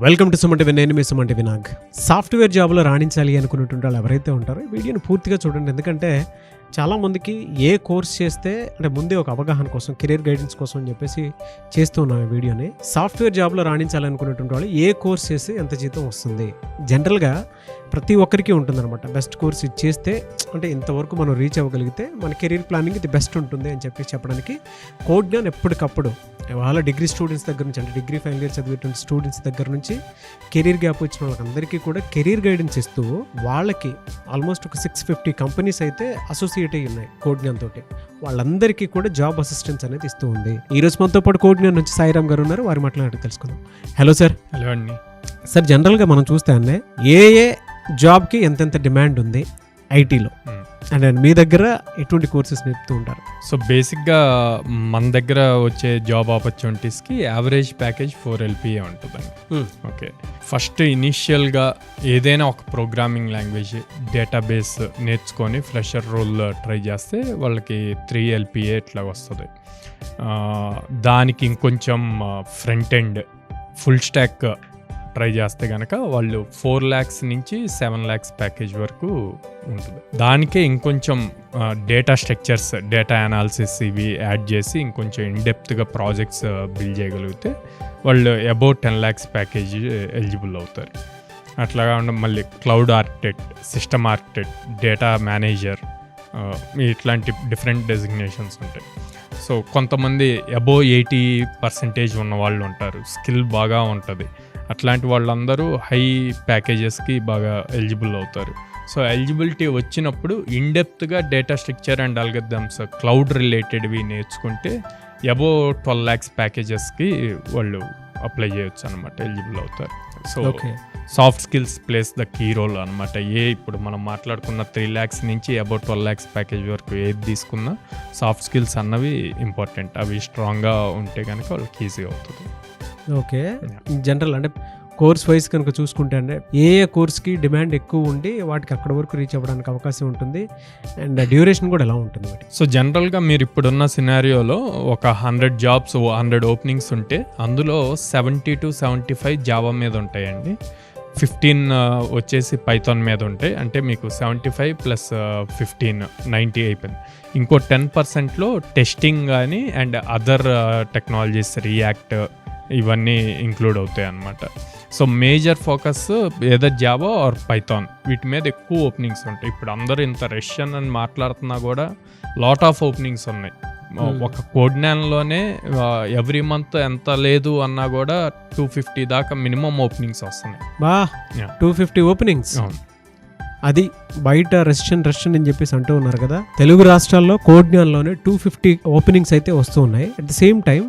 Welcome to Suman TV. నేను మీ Suman TV Nag. Software జాబ్లో రాణించాలి అనుకున్నటువంటి వాళ్ళు ఎవరైతే ఉంటారో ఈ వీడియోని పూర్తిగా చూడండి. ఎందుకంటే చాలామందికి ఏ కోర్స్ చేస్తే అంటే ముందే ఒక అవగాహన కోసం, కెరీర్ గైడెన్స్ కోసం అని చెప్పేసి చేస్తూ ఉన్నాం ఈ వీడియోని. సాఫ్ట్వేర్ జాబ్లో రాణించాలనుకున్నటువంటి వాళ్ళు ఏ కోర్స్ చేస్తే ఎంత జీతం వస్తుంది, జనరల్గా ప్రతి ఒక్కరికి ఉంటుందన్నమాట. బెస్ట్ కోర్స్ ఇది చేస్తే అంటే ఇంతవరకు మనం రీచ్ అవ్వగలిగితే మన కెరీర్ ప్లానింగ్ ఇది బెస్ట్ ఉంటుంది అని చెప్పి చెప్పడానికి కోడ్జ్ఞాన్ ఎప్పటికప్పుడు వాళ్ళ డిగ్రీ స్టూడెంట్స్ దగ్గర నుంచి, అంటే డిగ్రీ ఫైనల్ ఇయర్ చదివేటువంటి స్టూడెంట్స్ దగ్గర నుంచి కెరీర్ గ్యాప్ వచ్చిన వాళ్ళందరికీ కూడా కెరీర్ గైడెన్స్ ఇస్తూ వాళ్ళకి ఆల్మోస్ట్ ఒక 650 కంపెనీస్ అయితే అసోసియేట్ అయ్యి ఉన్నాయి కోడ్జ్ఞాన్ తోటి. వాళ్ళందరికీ కూడా జాబ్ అసిస్టెన్స్ అనేది ఇస్తూ ఉంది. ఈ రోజు మనతో పాటు కోడ్జ్ఞాన్ నుంచి సాయిరామ్ గారు ఉన్నారు. వారి మాట్లాడి తెలుసుకుందాం. Hello sir. హలో అండి. సార్, జనరల్గా మనం చూస్తే అన్నీ ఏ జాబ్కి ఎంతెంత డిమాండ్ ఉంది ఐటీలో, అండ్ మీ దగ్గర ఎటువంటి కోర్సెస్ నేర్పుతూ ఉంటారు? సో బేసిక్గా మన దగ్గర వచ్చే జాబ్ ఆపర్చునిటీస్కి యావరేజ్ ప్యాకేజ్ 4 LPA ఉంటుందండి. ఓకే, ఫస్ట్ ఇనీషియల్గా ఏదైనా ఒక ప్రోగ్రామింగ్ లాంగ్వేజ్, డేటాబేస్ నేర్చుకొని ఫ్రెషర్ రోల్ ట్రై చేస్తే వాళ్ళకి 3 LPA ఇట్లా వస్తుంది. దానికి ఇంకొంచెం front end full stock try చేస్తే కనుక వాళ్ళు 4 lakhs నుంచి 7 lakhs ప్యాకేజ్ వరకు ఉంటుంది. దానికే ఇంకొంచెం డేటా స్ట్రక్చర్స్, డేటా అనాలిసిస్ ఇవి యాడ్ చేసి ఇంకొంచెం ఇన్డెప్త్గా ప్రాజెక్ట్స్ బిల్డ్ చేయగలిగితే వాళ్ళు అబౌట్ 10 lakhs ప్యాకేజ్ ఎలిజిబుల్ అవుతారు. అట్లాగా మళ్ళీ cloud architect, system architect, data manager, ఇట్లాంటి డిఫరెంట్ డెసిగ్నేషన్స్ ఉంటాయి. సో కొంతమంది అబోవ్ 80% ఉన్న వాళ్ళు ఉంటారు, స్కిల్ బాగా ఉంటుంది. అట్లాంటి వాళ్ళందరూ హై ప్యాకేజెస్కి బాగా ఎలిజిబుల్ అవుతారు. సో ఎలిజిబిలిటీ వచ్చినప్పుడు ఇన్డెప్త్గా data structure and algorithms, cloud రిలేటెడ్వి నేర్చుకుంటే అబోవ్ 12 lakhs ప్యాకేజెస్కి వాళ్ళు అప్లై చేయొచ్చు అనమాట, ఎలిజిబుల్ అవుతారు. So soft skills plays the key role అనమాట. ఇప్పుడు మనం మాట్లాడుకున్న 3 lakhs నుంచి అబౌట్ 12 lakhs ప్యాకేజ్ వరకు ఏది తీసుకున్నా సాఫ్ట్ స్కిల్స్ అన్నవి ఇంపార్టెంట్. అవి స్ట్రాంగ్గా ఉంటే కనుక వాళ్ళకి ఈజీ అవుతుంది. ఓకే, జనరల్ అంటే కోర్స్ వైజ్ కనుక చూసుకుంటే అంటే ఏ కోర్స్కి డిమాండ్ ఎక్కువ ఉండి వాటికి అక్కడ వరకు రీచ్ అవ్వడానికి అవకాశం ఉంటుంది, అండ్ డ్యూరేషన్ కూడా ఎలా ఉంటుంది? సో జనరల్గా మీరు ఇప్పుడున్న సినారియోలో ఒక 100 jobs, 100 openings ఉంటే అందులో 70 to 75 జావా మీద ఉంటాయండి. 15 వచ్చేసి పైథాన్ మీద ఉంటాయి. అంటే మీకు 75 + 15 90 అయిపోయింది. ఇంకో 10%లో టెస్టింగ్ కానీ అండ్ అదర్ టెక్నాలజీస్, రియాక్ట్ ఇవన్నీ ఇంక్లూడ్ అవుతాయి అన్నమాట. సో మేజర్ ఫోకస్ ఏదో జావా ఆర్ పైథాన్, వీటి మీద ఎక్కువ ఓపెనింగ్స్ ఉంటాయి. ఇప్పుడు అందరూ ఇంత రష్యన్ అని మాట్లాడుతున్నా కూడా లాట్ ఆఫ్ ఓపెనింగ్స్ ఉన్నాయి. ఒక కోడ్జ్ఞాన్లోనే ఎవ్రీ మంత్ ఎంత లేదు అన్నా కూడా 250 దాకా మినిమం ఓపెనింగ్స్ వస్తున్నాయి. 250 ఓపెనింగ్స్. అది బయట రష్యన్ అని చెప్పేసి అంటూ ఉన్నారు కదా. తెలుగు రాష్ట్రాల్లో కోడ్జ్ఞాన్లోనే 250 ఓపెనింగ్స్ అయితే వస్తూ ఉన్నాయి. అట్ ద సేమ్ టైం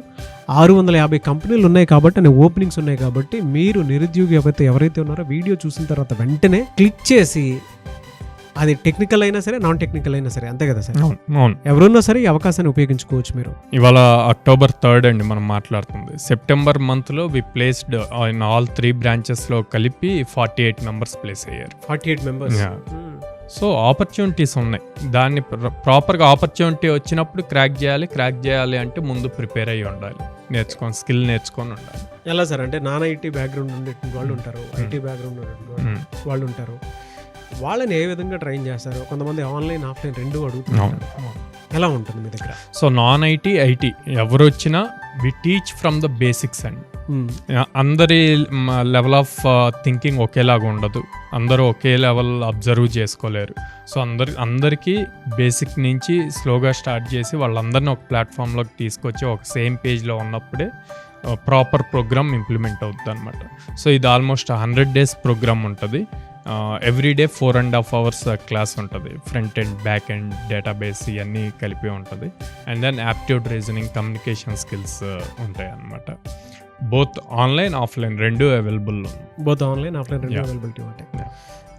650 కంపెనీలు ఉన్నాయి కాబట్టి, ఓపెనింగ్స్ ఉన్నాయి కాబట్టి, మీరు నిరుద్యోగి ఎవరైతే ఉన్నారో వీడియో చూసిన తర్వాత వెంటనే క్లిక్ చేసి, అది టెక్నికల్ అయినా సరే, నాన్ టెక్నికల్ అయినా సరే, అంతే కదా సార్? ఎవరున్నా సరే ఈ అవకాశాన్ని ఉపయోగించుకోవచ్చు మీరు. ఇవాళ October 3rd అండి మనం మాట్లాడుతుంది. సెప్టెంబర్ మంత్లో వి ప్లేస్డ్ ఇన్ ఆల్ 3 branchesలో కలిపి 48 members ప్లేస్ అయ్యారు. 48 members. సో ఆపర్చునిటీస్ ఉన్నాయి. దాన్ని ప్రాపర్గా ఆపర్చునిటీ వచ్చినప్పుడు క్రాక్ చేయాలి అంటే ముందు ప్రిపేర్ అయ్యి ఉండాలి, స్కిల్ నేర్చుకొని ఉండాలి. ఎలా సార్? అంటే నాన్ ఐటీ బ్యాక్గ్రౌండ్ ఉండేటువంటి వాళ్ళు ఉంటారు, ఐటీ బ్యాక్గ్రౌండ్ ఉండేటువంటి వాళ్ళు ఉంటారు. వాళ్ళని ఏ విధంగా ట్రైన్ చేస్తారు? కొంతమంది ఆన్లైన్, ఆఫ్లైన్ 2 అడుగుతున్నారు. ఎలా ఉంటుంది మీ దగ్గర? సో నాన్ ఐటీ, ఐటీ ఎవరు వచ్చినా we teach from the basics అండి. అందరి లెవెల్ ఆఫ్ థింకింగ్ ఒకేలాగా ఉండదు, అందరూ ఒకే లెవెల్ అబ్జర్వ్ చేసుకోలేరు. సో అందరికీ బేసిక్ నుంచి స్లోగా స్టార్ట్ చేసి వాళ్ళందరినీ ఒక ప్లాట్ఫామ్లోకి తీసుకొచ్చి ఒక సేమ్ పేజ్లో ఉన్నప్పుడే ప్రాపర్ ప్రోగ్రామ్ ఇంప్లిమెంట్ అవుతుంది అనమాట. సో ఇది ఆల్మోస్ట్ 100 days ప్రోగ్రామ్ ఉంటుంది. ఎవ్రీ డే 4.5 hours క్లాస్ ఉంటుంది. Front end, back end, database ఇవన్నీ కలిపి ఉంటుంది. And then aptitude, reasoning, communication skills ఉంటాయి అన్నమాట. Both online, offline 2 available. Both online, offline 2 availability ఉంటాయి.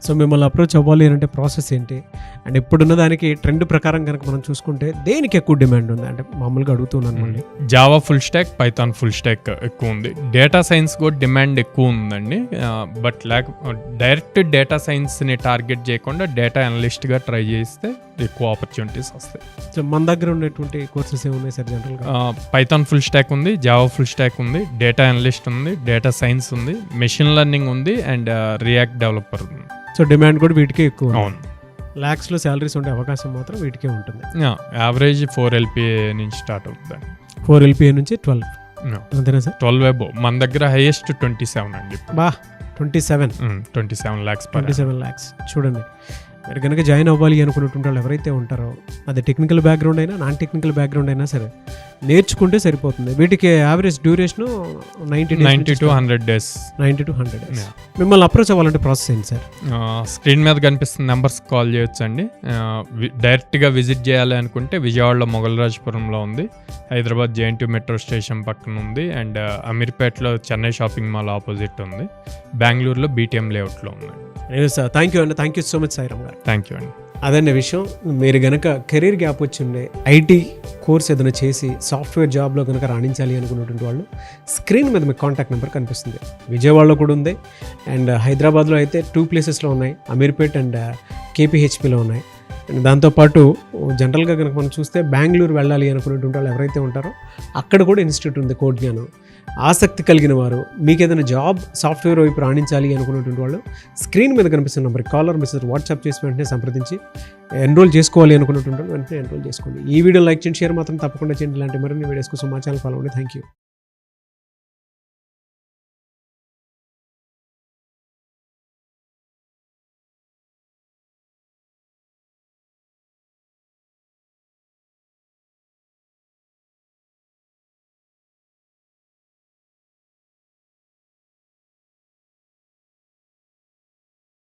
సో మిమ్మల్ని అప్రోచ్ అవ్వాలి అంటే ప్రాసెస్ ఏంటి? అండ్ ఇప్పుడున్న దానికి ట్రెండ్ ప్రకారం కనుక మనం చూసుకుంటే దేనికి ఎక్కువ డిమాండ్ ఉంది? అంటే మామూలుగా అడుగుతున్నాను మళ్ళీ. Java full stock, Python full stock ఎక్కువ ఉంది. డేటా సైన్స్ కూడా డిమాండ్ ఎక్కువ ఉందండి. బట్ డైరెక్ట్ డేటా సైన్స్ని టార్గెట్ చేయకుండా డేటా అనలిస్ట్గా ట్రై చేస్తే ఎక్కువ ఆపర్చునిటీస్ వస్తాయి. సో మన దగ్గర ఉండేటువంటి కోర్సెస్ ఏమున్నాయి సార్ జనరల్గా? పైథాన్ ఫుల్ స్టాక్ ఉంది, జావా ఫుల్ స్టాక్ ఉంది, డేటా అనలిస్ట్ ఉంది, డేటా సైన్స్ ఉంది, మెషిన్ లెర్నింగ్ ఉంది, అండ్ రియాక్ట్ డెవలపర్ ఉంది. సో డిమాండ్ కూడా వీటికే ఎక్కువ. అవును, ల్యాక్స్లో శాలరీస్ ఉండే అవకాశం మాత్రం వీటికే ఉంటుంది. యావరేజ్ 4 LPA నుంచి స్టార్ట్ అవుతుంది. 4 LPA నుంచి 12 అంతేనా సార్? 12 అబోవ్. మన దగ్గర హైయెస్ట్ 27 అండి. బా 27 lakhs 27 lakhs. చూడండి, మీరు కనుక జాయిన్ అవ్వాలి అనుకున్నటువంటి వాళ్ళు ఎవరైతే ఉంటారో, అది టెక్నికల్ బ్యాక్గ్రౌండ్ అయినా నాన్ టెక్నికల్ బ్యాక్గ్రౌండ్ అయినా సరే నేర్చుకుంటే సరిపోతుంది. వీటికి average duration 90 to 100 days. 90 to 100 days. మిమ్మల్ని అప్రోచ్ అవ్వాలంటే ప్రాసెస్ ఏంటి సార్? స్క్రీన్ మీద కనిపిస్తున్న నెంబర్స్ కాల్ చేయొచ్చు అండి. డైరెక్ట్గా విజిట్ చేయాలి అనుకుంటే విజయవాడలో మొగల్రాజపురంలో ఉంది, హైదరాబాద్ JNT మెట్రో స్టేషన్ పక్కన ఉంది, అండ్ అమీర్పేటలో చెన్నై షాపింగ్ మాల్ ఆపోజిట్ ఉంది, బెంగళూరులో BTM లేఅవుట్లో ఉంది. సార్ థ్యాంక్ యూ అండి, thank you so much Sairam గారు. థ్యాంక్ యూ అండి. అదన్న విషయం. మీరు కనుక కెరీర్ గ్యాప్ వచ్చిండే IT కోర్స్ ఏదైనా చేసి సాఫ్ట్వేర్ జాబ్లో కనుక రాణించాలి అనుకున్నటువంటి వాళ్ళు స్క్రీన్ మీద మీకు కాంటాక్ట్ నెంబర్ కనిపిస్తుంది. విజయవాడలో కూడా ఉంది, అండ్ హైదరాబాద్లో అయితే 2 ప్లేసెస్లో ఉన్నాయి, అమీర్పేట్ అండ్ KPHPలో ఉన్నాయి. అండ్ దాంతోపాటు జనరల్గా కనుక మనం చూస్తే బెంగళూరు వెళ్ళాలి అనుకునేటువంటి వాళ్ళు ఎవరైతే ఉంటారో అక్కడ కూడా ఇన్స్టిట్యూట్ ఉంది, కోడ్ జ్ఞానం. ఆసక్తి కలిగిన వారు, మీకు ఏదైనా జాబ్ సాఫ్ట్వేర్ వైపు రాణించాలి అనుకున్నటువంటి వాళ్ళు స్క్రీన్ మీద కనిపిస్తున్న నెంబర్ కాలర్ మెసేజ్ వాట్సాప్ చేసి వెంటనే సంప్రదించి ఎన్రోల్ చేసుకోవాలి అనుకున్నటువంటి వాళ్ళు వెంటనే ఎన్రోల్ చేసుకోండి. ఈ వీడియో లైక్ చేయండి, షేర్ మాత్రం తప్పకుండా చేయండి. ఇలాంటి మరిన్ని వీడియోస్ కోసం మా ఛానల్ ఫాలో అవ్వండి. Thank you.